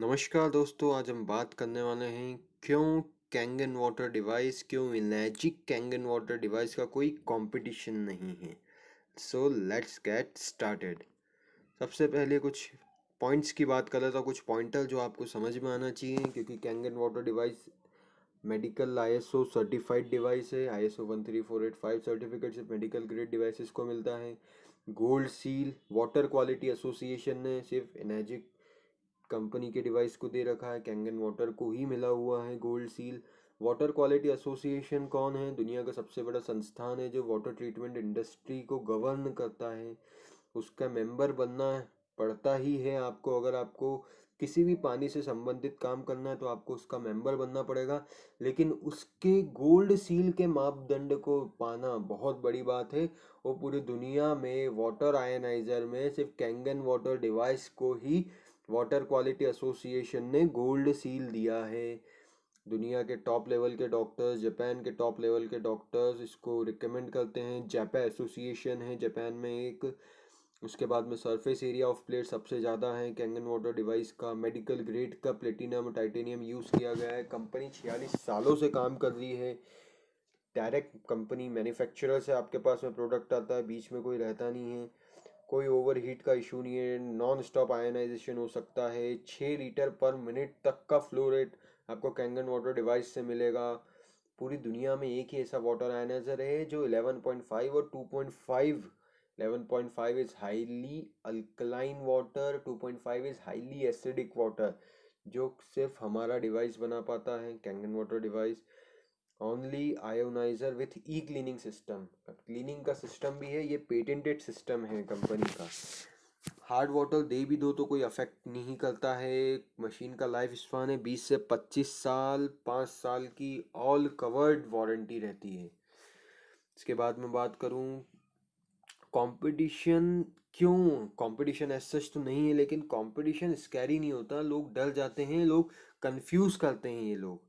नमस्कार दोस्तों, आज हम बात करने वाले हैं क्यों कैंगन वाटर डिवाइस, क्यों इनर्जिक कैंगन वाटर डिवाइस का कोई कंपटीशन नहीं है। So let's get started. सबसे पहले कुछ पॉइंट्स की बात करें तो कुछ पॉइंटर जो आपको समझ में आना चाहिए, क्योंकि Kangen water device medical ISO certified device है। आईएसओ 13485 सर्टिफिकेट सिर्फ मेडिकल ग्रेड डिवाइसेस को मिलता है। Gold seal water quality association ने सिर्फ एनर्जिक कंपनी के डिवाइस को दे रखा है, कैंगन वाटर को ही मिला हुआ है gold seal. Water quality association कौन है? दुनिया का सबसे बड़ा संस्थान है जो वाटर ट्रीटमेंट इंडस्ट्री को गवर्न करता है। उसका मेंबर बनना पड़ता ही है आपको। अगर आपको किसी भी पानी से संबंधित काम करना है तो आपको उसका मेंबर बनना पड़ेगा। लेकिन उसके गोल्ड सील के मापदंड को पाना बहुत बड़ी बात है। और पूरी दुनिया में वाटर आयनाइजर में सिर्फ कैंगन वाटर डिवाइस को ही वाटर क्वालिटी एसोसिएशन ने गोल्ड सील दिया है। दुनिया के टॉप लेवल के डॉक्टर्स, जापान के टॉप लेवल के डॉक्टर्स इसको रिकमेंड करते हैं। जापा एसोसिएशन है जापान में एक। उसके बाद में सरफेस एरिया ऑफ प्लेट सबसे ज़्यादा है कैंगन वाटर डिवाइस का। मेडिकल ग्रेड का प्लेटिनम टाइटेनियम यूज़ किया गया है। कंपनी 46 सालों से काम कर रही है। डायरेक्ट कंपनी मैन्युफैक्चरर से आपके पास में प्रोडक्ट आता है, बीच में कोई रहता नहीं है। कोई ओवर हीट का इशू नहीं है। नॉन स्टॉप आयनाइजेशन हो सकता है। 6 लीटर पर मिनट तक का फ्लो रेट आपको कैंगन वाटर डिवाइस से मिलेगा। पूरी दुनिया में एक ही ऐसा वाटर आयनाइजर है जो 11.5 और 2.5। 11.5 is highly alkaline water, 2.5 is highly acidic water, जो सिर्फ हमारा डिवाइस बना पाता है Kangen water device. Only ionizer with e cleaning system. Cleaning का सिस्टम भी है, ये पेटेंटेड सिस्टम है कंपनी का। हार्ड वाटर दे भी दो तो कोई अफेक्ट नहीं करता है। मशीन का लाइफ स्पान है 20 से 25 साल। 5 साल की ऑल कवर्ड वारंटी रहती है। इसके बाद मैं बात करूं कंपटीशन। क्यों कंपटीशन एज सच तो नहीं है, लेकिन कंपटीशन स्कैरी नहीं होता। लोग डर जाते हैं, लोग कंफ्यूज करते हैं ये लोग।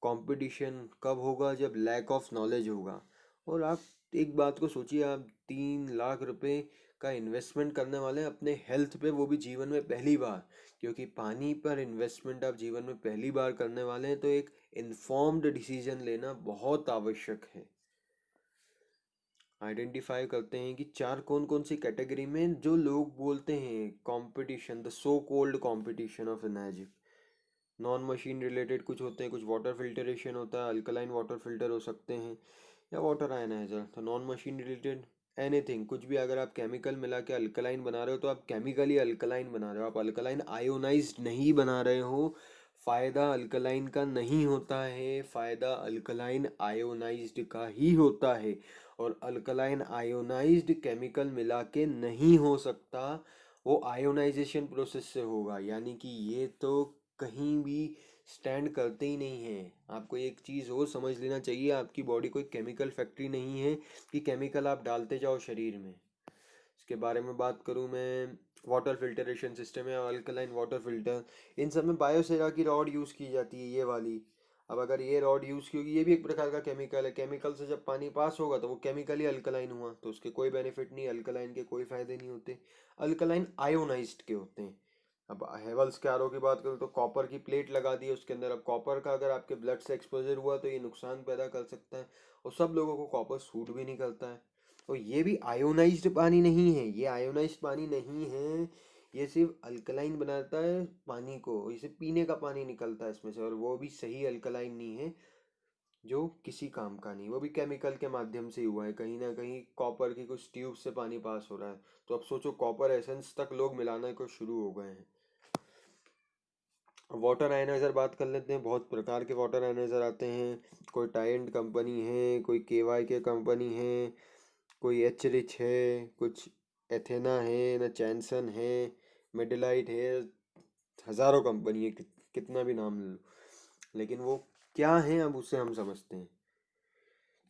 कंपटीशन कब होगा? जब लैक ऑफ नॉलेज होगा। और आप एक बात को सोचिए, आप 3 लाख रुपए का इन्वेस्टमेंट करने वाले हैं अपने हेल्थ पे, वो भी जीवन में पहली बार। क्योंकि पानी पर इन्वेस्टमेंट आप जीवन में पहली बार करने वाले हैं तो एक इन्फॉर्म्ड डिसीजन लेना बहुत आवश्यक है। आइडेंटिफाई करते हैं कि चार कौन कौन सी कैटेगरी में जो लोग बोलते हैं competition, the so cold competition of energy. Non machine related कुछ होते हैं, कुछ वाटर फिल्टरेशन होता है, अल्कलाइन वाटर फिल्टर हो सकते हैं या वाटर आयनाइजर। तो नॉन मशीन रिलेटेड एनीथिंग, कुछ भी अगर आप केमिकल मिला के अल्कलाइन बना रहे हो तो आप केमिकली अल्कलाइन बना रहे हो, आप अल्कलाइन आयोनाइज्ड नहीं बना रहे हो। फ़ायदा अल्कलाइन का नहीं होता है, फ़ायदा अल्कलाइन आयोनाइज्ड का ही होता है। और अल्कलाइन आयोनाइज्ड केमिकल मिला के नहीं हो सकता, वो आयोनाइजेशन प्रोसेस से होगा। यानी कि ये तो कहीं भी स्टैंड करते ही नहीं है। आपको एक चीज़ और समझ लेना चाहिए, आपकी बॉडी कोई केमिकल फैक्ट्री नहीं है कि केमिकल आप डालते जाओ शरीर में। इसके बारे में बात करूँ मैं, वाटर फिल्टरेशन सिस्टम है, अल्कलाइन वाटर फिल्टर, इन सब में बायोसेरा की रॉड यूज़ की जाती है, ये वाली। अब अगर ये रॉड यूज़ की होगी, ये भी एक प्रकार का केमिकल है। केमिकल से जब पानी पास होगा तो वो केमिकली अल्कलाइन हुआ, तो उसके कोई बेनिफिट नहीं, अल्कलाइन के कोई फायदे नहीं होते। अल्कलाइन आयोनाइज्ड के होते हैं। अब हेवल्स के आरओ की बात करूँ तो कॉपर की प्लेट लगा दी है उसके अंदर। अब कॉपर का अगर आपके ब्लड से एक्सपोजर हुआ तो ये नुकसान पैदा कर सकता है, और सब लोगों को कॉपर सूट भी नहीं करता है। और ये भी आयोनाइज्ड पानी नहीं है, ये आयोनाइज्ड पानी नहीं है। ये सिर्फ अल्कलाइन बनाता है पानी को, इसे पीने का पानी निकलता है इसमें से, और वो भी सही अल्कलाइन नहीं है, जो किसी काम का नहीं। वो भी केमिकल के माध्यम से ही हुआ है, कहीं ना कहीं कॉपर की कुछ ट्यूब से पानी पास हो रहा है। तो अब सोचो, कॉपर एसेंस तक लोग मिलाना को शुरू हो गए हैं। वाटर आयनाइजर बात कर लेते हैं। बहुत प्रकार के वाटर आयनाइजर आते हैं। कोई टाइड कंपनी है, कोई केवाई के कंपनी है, कोई एच रिच है, कुछ एथेना है, न चैनसन है, मेडेलाइट है। हज़ारों कंपनी है, कितना भी नाम ले लो। लेकिन वो क्या है, अब उससे हम समझते हैं।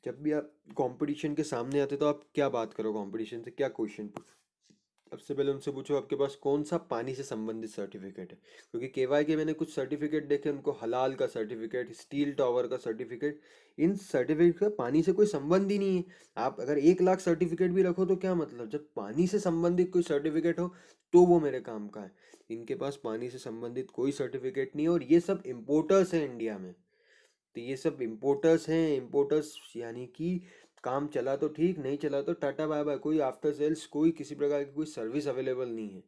जब भी आप कंपटीशन के सामने आते तो आप क्या बात करो, कंपटीशन से क्या क्वेश्चन पूछो? सबसे पहले उनसे पूछो आपके पास कौन सा पानी से संबंधित सर्टिफिकेट है, क्योंकि केवाई के मैंने कुछ सर्टिफिकेट देखे, उनको हलाल का सर्टिफिकेट, स्टील टावर का सर्टिफिकेट, इन सर्टिफिकेट का पानी से कोई संबंध ही नहीं है। आप अगर 1 लाख सर्टिफिकेट भी रखो तो क्या मतलब, जब पानी से संबंधित कोई सर्टिफिकेट हो तो वो मेरे काम का है। इनके पास पानी से संबंधित कोई सर्टिफिकेट नहीं है, और ये सब इम्पोर्टर्स हैं इंडिया में। तो ये सब इम्पोर्टर्स हैं, इम्पोर्टर्स यानी कि काम चला तो ठीक, नहीं चला तो टाटा बाय बाय, कोई आफ्टर सेल्स, कोई किसी प्रकार की कोई सर्विस अवेलेबल नहीं है।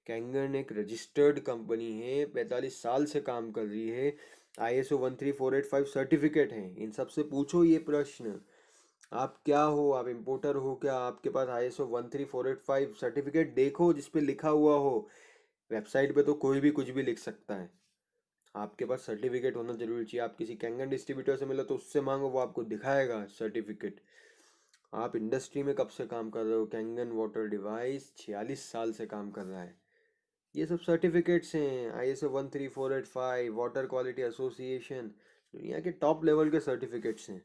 कैंगन एक रजिस्टर्ड कंपनी है, 45 साल से काम कर रही है, ISO 13485 सर्टिफिकेट है। इन सब से पूछो ये प्रश्न, आप क्या हो, आप इम्पोर्टर हो क्या, आपके पास ISO 13485 सर्टिफिकेट देखो जिसपे लिखा हुआ हो। वेबसाइट पे तो कोई भी कुछ भी लिख सकता है, आपके पास सर्टिफिकेट होना जरूरी चाहिए। आप किसी कैंगन डिस्ट्रीब्यूटर से मिलो तो उससे मांगो, वो आपको दिखाएगा सर्टिफिकेट। आप इंडस्ट्री में कब से काम कर रहे हो, कैंगन वाटर डिवाइस 46 साल से काम कर रहा है। ये सब सर्टिफिकेट्स हैं, ISO 13485, वाटर क्वालिटी एसोसिएशन, दुनिया के टॉप लेवल के सर्टिफिकेट्स हैं।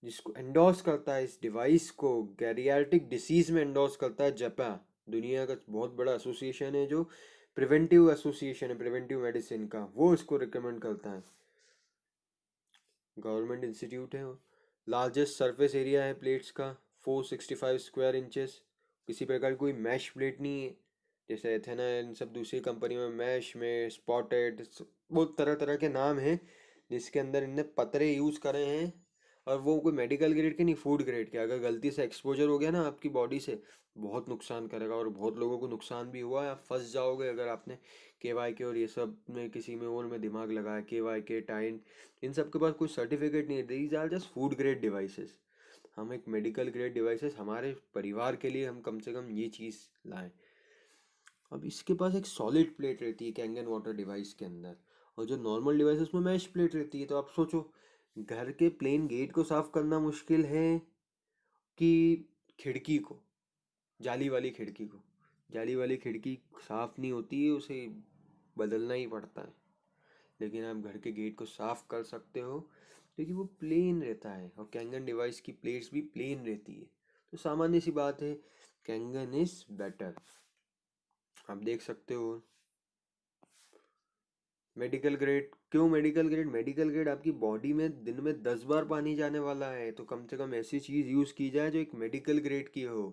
जिसको एंडोर्स करता है इस डिवाइस को, गैरियाट्रिक डिसीज में एंडोर्स करता है जपा, दुनिया का बहुत बड़ा एसोसिएशन है, जो प्रिवेंटिव एसोसिएशन है प्रिवेंटिव मेडिसिन का, वो इसको रिकमेंड करता है। गवर्नमेंट इंस्टीट्यूट है। लार्जेस्ट सरफेस एरिया है प्लेट्स का 465 स्क्वायर इंचेस। किसी प्रकार की कोई मैश प्लेट नहीं है, जैसे एथेना इन सब दूसरी कंपनियों में मैश में स्पॉटेड बहुत तरह तरह के नाम हैं, जिसके अंदर इनने पतरे यूज़ करे हैं। और वो कोई मेडिकल ग्रेड के नहीं, फूड ग्रेड के। अगर गलती से एक्सपोजर हो गया ना आपकी बॉडी से, बहुत नुकसान करेगा, और बहुत लोगों को नुकसान भी हुआ है। आप फंस जाओगे अगर आपने KY के और ये सब में किसी में और में दिमाग लगाया। KY के टाइन इन सब के पास कोई सर्टिफिकेट नहीं है, these are just food grade devices. हम एक मेडिकल ग्रेड डिवाइसेस हमारे परिवार के लिए हम कम से कम ये चीज़ लाएं। अब इसके पास एक सॉलिड प्लेट रहती है कैंगन वाटर डिवाइस के अंदर, और जो नॉर्मल डिवाइस है उसमें मैश प्लेट रहती है। तो आप सोचो, घर के प्लेन गेट को साफ करना मुश्किल है कि खिड़की को, जाली वाली खिड़की को। जाली वाली खिड़की साफ नहीं होती है, उसे बदलना ही पड़ता है। लेकिन आप घर के गेट को साफ कर सकते हो क्योंकि वो प्लेन रहता है, और कैंगन डिवाइस की प्लेट्स भी प्लेन रहती है। तो सामान्य सी बात है, कैंगन इज बेटर। आप देख सकते हो मेडिकल ग्रेड। क्यों मेडिकल ग्रेड? मेडिकल ग्रेड आपकी बॉडी में दिन में 10 बार पानी जाने वाला है, तो कम से कम ऐसी चीज़ यूज़ की जाए जो एक मेडिकल ग्रेड की हो।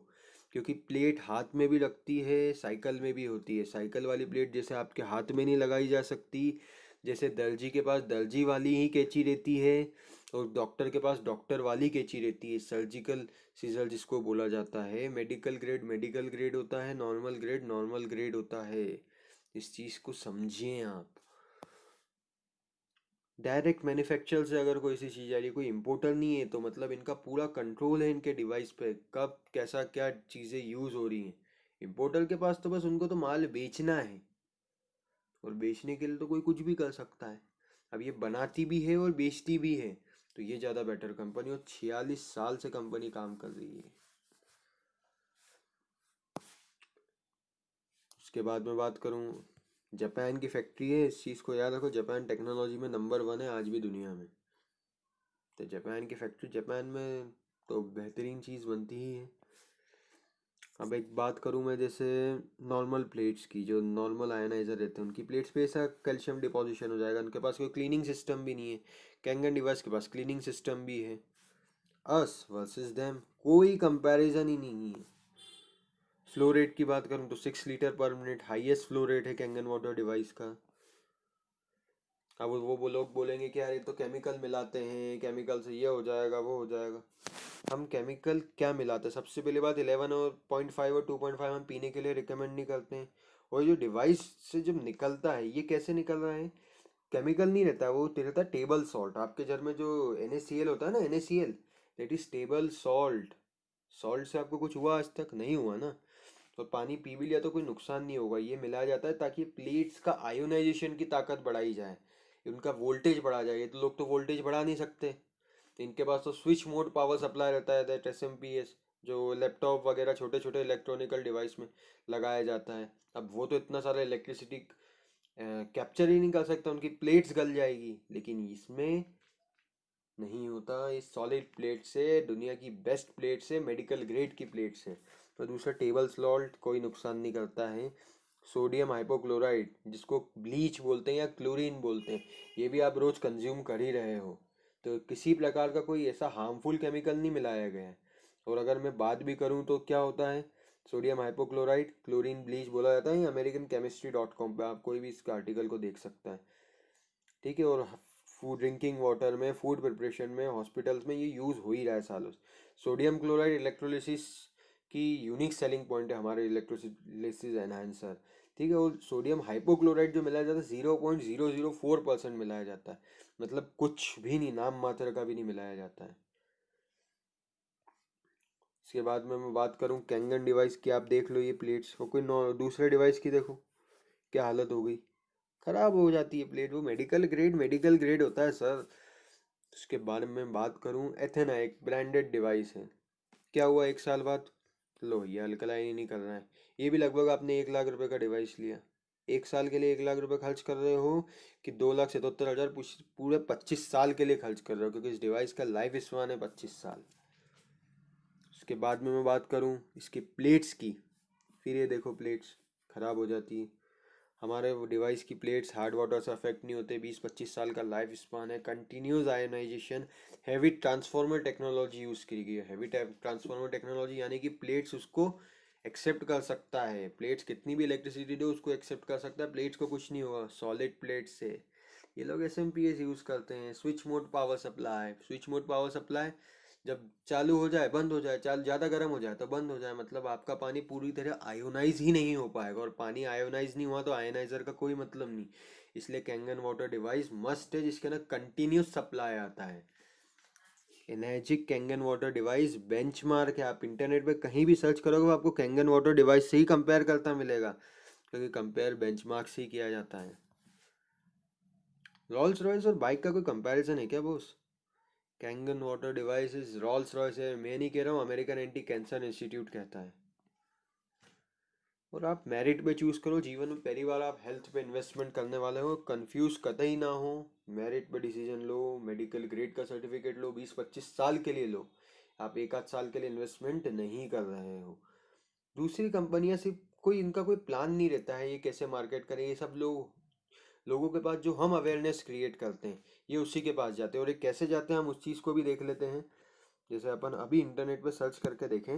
क्योंकि प्लेट हाथ में भी लगती है, साइकिल में भी होती है। साइकिल वाली प्लेट जैसे आपके हाथ में नहीं लगाई जा सकती, जैसे दर्जी के पास दर्जी वाली ही कैंची रहती है, और डॉक्टर के पास डॉक्टर वाली कैंची रहती है, सर्जिकल सीजर जिसको बोला जाता है। मेडिकल ग्रेड होता है, नॉर्मल ग्रेड होता है। इस चीज़ को समझिए आप। डायरेक्ट मैन्युफैक्चर से अगर कोई सी चीज़ आ रही है, कोई इम्पोर्टर नहीं है, तो मतलब इनका पूरा कंट्रोल है इनके डिवाइस पे, कब कैसा क्या चीज़ें यूज़ हो रही हैं। इम्पोर्टर के पास तो बस उनको तो माल बेचना है, और बेचने के लिए तो कोई कुछ भी कर सकता है। अब ये बनाती भी है और बेचती भी है, तो ये ज़्यादा बेटर कंपनी। और 46 साल से कंपनी काम कर रही है। उसके बाद मैं बात करूँ, जापान की फैक्ट्री है, इस चीज़ को याद रखो, जापान टेक्नोलॉजी में नंबर 1 है आज भी दुनिया में। तो जापान की फैक्ट्री, जापान में तो बेहतरीन चीज़ बनती ही है। अब एक बात करूँ मैं, जैसे नॉर्मल प्लेट्स की, जो नॉर्मल आयनाइजर रहते हैं उनकी प्लेट्स पे ऐसा कैल्शियम डिपोजिशन हो जाएगा, उनके पास कोई क्लीनिंग सिस्टम भी नहीं है। कैंगन डिवाइस के पास क्लीनिंग सिस्टम भी है। अस वर्सेस देम कोई कंपैरिजन ही नहीं है। फ्लो रेट की बात करूँ तो 6 लीटर पर मिनट हाईएस्ट फ्लो रेट है कैंगन वाटर डिवाइस का। अब वो लोग बोलेंगे कि यार ये तो केमिकल मिलाते हैं, केमिकल से ये हो जाएगा वो हो जाएगा। हम केमिकल क्या मिलाते हैं? सबसे पहली बात, 11 और 0.5 और 2.5 हम पीने के लिए रिकमेंड नहीं करते हैं। और जो डिवाइस से जब निकलता है, ये कैसे निकल रहा है? केमिकल नहीं रहता, वो रहता है टेबल सॉल्ट। आपके घर में जो NaCl होता है ना, NaCl, that is table salt. Salt से आपको कुछ हुआ? आज तक नहीं हुआ ना। तो पानी पी भी लिया तो कोई नुकसान नहीं होगा। ये मिलाया जाता है ताकि प्लेट्स का आयोनाइजेशन की ताकत बढ़ाई जाए, उनका वोल्टेज बढ़ा जाए। ये तो लोग तो वोल्टेज बढ़ा नहीं सकते, तो इनके पास तो स्विच मोड पावर सप्लाई रहता है, दैट SMPS, जो लैपटॉप वगैरह छोटे छोटे इलेक्ट्रॉनिकल डिवाइस में लगाया जाता है। अब वो तो इतना सारा इलेक्ट्रिसिटी कैप्चर ही नहीं कर सकता, उनकी प्लेट्स गल जाएगी। लेकिन इसमें नहीं होता, इस सॉलिड प्लेट से, दुनिया की बेस्ट प्लेट से, मेडिकल ग्रेड की प्लेट से, और दूसरा टेबल सॉल्ट कोई नुकसान नहीं करता है। सोडियम हाइपोक्लोराइड जिसको ब्लीच बोलते हैं या क्लोरीन बोलते हैं, ये भी आप रोज़ कंज्यूम कर ही रहे हो, तो किसी प्रकार का कोई ऐसा हार्मफुल केमिकल नहीं मिलाया गया है। और अगर मैं बात भी करूँ तो क्या होता है, सोडियम हाइपोक्लोराइड क्लोरीन ब्लीच बोला जाता है, americanchemistry.com पे आप कोई भी इसका आर्टिकल को देख सकता है, ठीक है। और फूड ड्रिंकिंग वाटर में, फूड प्रिपरेशन में, हॉस्पिटल्स में ये यूज़ हो ही रहा है सालों से। सोडियम क्लोराइड इलेक्ट्रोलिसिस की यूनिक सेलिंग पॉइंट है, हमारे इलेक्ट्रोलिसिस एनहांसर, ठीक है। और सोडियम हाइपोक्लोराइड जो मिलाया जाता है 0.004% मिलाया जाता है, मतलब कुछ भी नहीं, नाम मात्र का भी नहीं मिलाया जाता है। इसके बाद में मैं बात करूं कैंगन डिवाइस की, आप देख लो ये प्लेट्स, और कोई दूसरे डिवाइस की देखो क्या हालत हो गई, खराब हो जाती है प्लेट। वो मेडिकल ग्रेड होता है सर। उसके बारे में बात करूं, एथेना एक ब्रांडेड डिवाइस है, क्या हुआ 1 साल बाद, लो ये अल्कलाइन ही नहीं कर रहा है। ये भी लगभग आपने 1 लाख रुपए का डिवाइस लिया, 1 साल के लिए 1 लाख रुपए खर्च कर रहे हो, कि 2,77,000 पूरे 25 साल के लिए खर्च कर रहे हो, क्योंकि इस डिवाइस का लाइफ स्पान है 25 साल। उसके बाद में मैं बात करूं इसकी प्लेट्स की, फिर ये देखो प्लेट्स ख़राब हो जाती है। हमारे डिवाइस की प्लेट्स हार्ड वाटर से अफेक्ट नहीं होते, 20-25 साल का लाइफ स्पान है। Continuous ionization, heavy transformer technology use की गई है। हैवी ट्रांसफॉर्मर टेक्नोलॉजी यानी कि प्लेट्स उसको एक्सेप्ट कर सकता है, प्लेट्स कितनी भी इलेक्ट्रिसिटी दो उसको एक्सेप्ट कर सकता है, प्लेट्स को कुछ नहीं होगा सॉलिड प्लेट्स से। ये लोग SMPS यूज़ करते हैं। Switch mode power supply, switch mode power supply जब चालू हो जाए बंद हो जाए, चाल ज़्यादा गर्म हो जाए तो बंद हो जाए, मतलब आपका पानी पूरी तरह आयोनाइज ही नहीं हो पाएगा, और पानी आयोनाइज नहीं हुआ तो आयोनाइजर का कोई मतलब नहीं। इसलिए कैंगन वाटर डिवाइस मस्ट है, जिसके अंदर कंटिन्यूस सप्लाई आता है। Energic Kangen water device benchmark है, आप इंटरनेट पे कहीं भी सर्च करोगे आपको कैंगन वाटर डिवाइस से ही कंपेयर करता मिलेगा, क्योंकि कंपेयर बेंचमार्क से ही किया जाता है। रोल्स रॉयस और बाइक का कोई कंपैरिजन है क्या boss? Kangen water device Rolls Royce है, मैं नहीं कह रहा हूँ, अमेरिकन एंटी कैंसर इंस्टीट्यूट कहता है। और आप मेरिट पे चूज़ करो, जीवन में पहली बार आप हेल्थ पे इन्वेस्टमेंट करने वाले हो, कंफ्यूज कतई ना हो, मेरिट पे डिसीजन लो, मेडिकल ग्रेड का सर्टिफिकेट लो, 20-25 साल के लिए लो, आप एक आध साल के लिए इन्वेस्टमेंट नहीं कर रहे हो। दूसरी कंपनियां सिर्फ कोई इनका कोई प्लान नहीं रहता है ये कैसे मार्केट करें, ये सब लोगों के पास जो हम अवेयरनेस क्रिएट करते हैं ये उसी के पास जाते हैं, और ये कैसे जाते हैं हम उस चीज़ को भी देख लेते हैं। जैसे अपन अभी इंटरनेट पे सर्च करके देखें,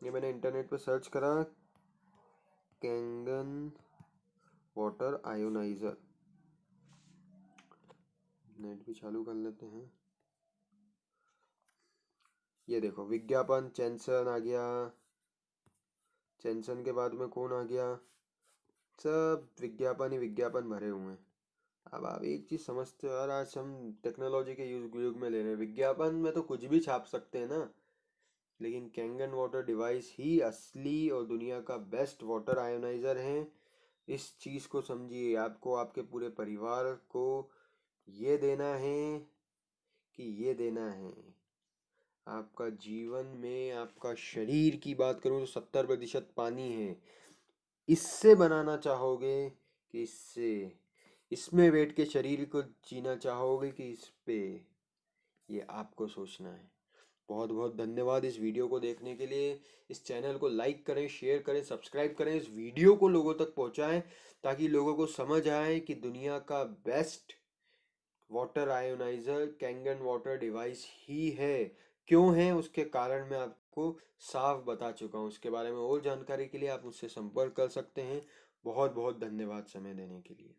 ये मैंने इंटरनेट पे सर्च करा कैंगन वाटर आयोनाइजर, नेट भी चालू कर लेते हैं। ये देखो विज्ञापन, चैनसन आ गया, चैनसन के बाद में कौन आ गया, सब विज्ञापन ही विज्ञापन भरे हुए हैं। अब आप एक चीज़ समझते हो यार, आज हम टेक्नोलॉजी के युग में ले रहे हैं, विज्ञापन में तो कुछ भी छाप सकते हैं ना, लेकिन कैंगन वाटर डिवाइस ही असली और दुनिया का बेस्ट वाटर आयोनाइजर है। इस चीज़ को समझिए, आपको आपके पूरे परिवार को ये देना है, कि ये देना है आपका जीवन में, आपका शरीर की बात करूँ तो 70% पानी है, इससे बनाना चाहोगे कि इससे, इसमें बैठ के शरीर को जीना चाहोगे कि इस पे, ये आपको सोचना है। बहुत बहुत धन्यवाद इस वीडियो को देखने के लिए। इस चैनल को लाइक करें, शेयर करें, सब्सक्राइब करें, इस वीडियो को लोगों तक पहुंचाएं, ताकि लोगों को समझ आए कि दुनिया का best water ionizer Kangen water device ही है। क्यों है उसके कारण मैं आपको साफ बता चुका हूँ। उसके बारे में और जानकारी के लिए आप मुझसे संपर्क कर सकते हैं। बहुत बहुत धन्यवाद समय देने के लिए।